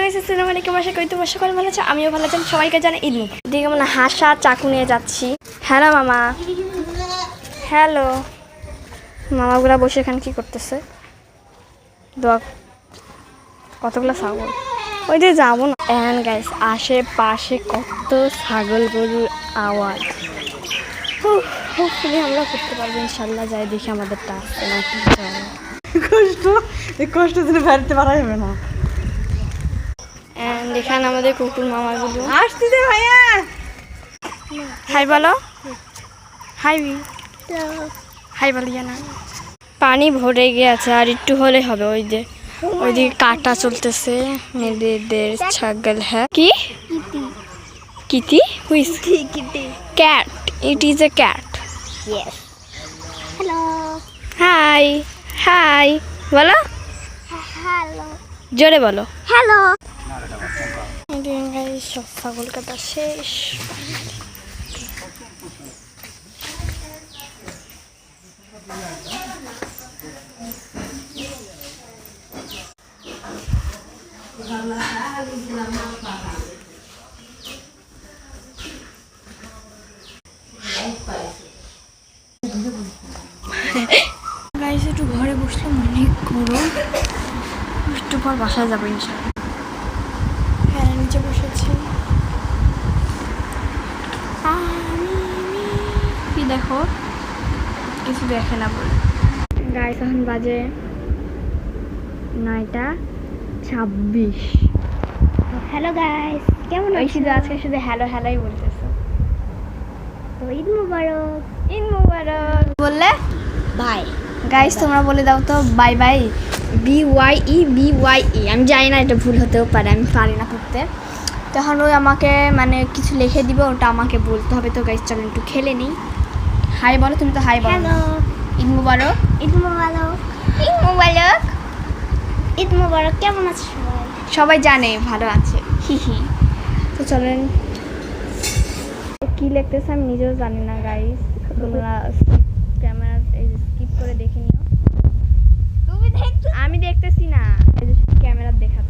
Guys আসসালামু আলাইকুম, আশা করি তোমরা সকলে ভালো আছো। আমিও ভালো আছি। সবাইকে জানাই ঈদ মুবারক। দিকে মানে হাসা চাকু নিয়ে যাচ্ছি। হ্যালো মামা, হ্যালো। মামাগুলা বসে এখানে কি করতেছে? দোয়া কতগুলো ছাগল, ওই যে যাবো না। এন্ড গাইস আশেপাশে কত ছাগল গরুর আওয়াজ। হোপফুলি আমরা করতে পারবো ইনশাল্লাহ। যাই দেখি আমাদেরটা আসছে না কি কষ্ট, এই কষ্ট দিলে বাড়িতে পারা যাবে না। এন্ড এখানে আমাদের কুকুর মামাগুলো আসতেছে ভাইয়া। হাই বলো, হাই হাই বলিয়া না। পানি ভরে গিয়েছে, আর একটু হলে হবে। ওইদিকে কাটা চলতেছে। মেয়েদের ছাগল হ্যাঁ কি kitty who's cat, it is a cat. Hello hi hi বলো, হ্যালো জোরে বলো। হ্যালো। সব ছাগল কাটা শেষ। গাইস একটু ঘরে বসলাম, অনেক গরম। একটু পর বাসায় যাবো ইনশাল্লাহ। হ্যাঁ নিচে বসেছি। কি দেখো, কিছু দেখে না বলে। গাইস এখন বাজে 9:26। হ্যালো গাইস, কেমন ওই আছো? শুধু আজকে শুধু হ্যালো হ্যালোই বলতেছে। তো ঈদ মুবারক। ঈদ মুবারক বললে বাই গাইস, তোমরা বলে দাও তো বাই বাই। BYE আমি জানি না, এটা ভুল হতেও পারে, আমি পারি না করতে। তখন ওই আমাকে মানে কিছু লিখে দিবে, ওটা আমাকে বলতে হবে। তো গাইস চলো একটু খেলে নিই। হাই বলো, তুমি তো হাই বলো। হ্যালো, ঈদ মুবারক। ঈদ মুবারক। ঈদ মুবারক। ঈদ মুবারক। কেমন আছো সবাই? সবাই জানে ভালো আছে, হি। তো চলেন, কি লিখতেছে আমি নিজেও জানি না গাইস। তোমরা ক্যামেরা স্কিপ করে দেখে নিও। তুমি দেখছো? আমি দেখতেছি না, এই যে ক্যামেরা দেখাচ্ছে।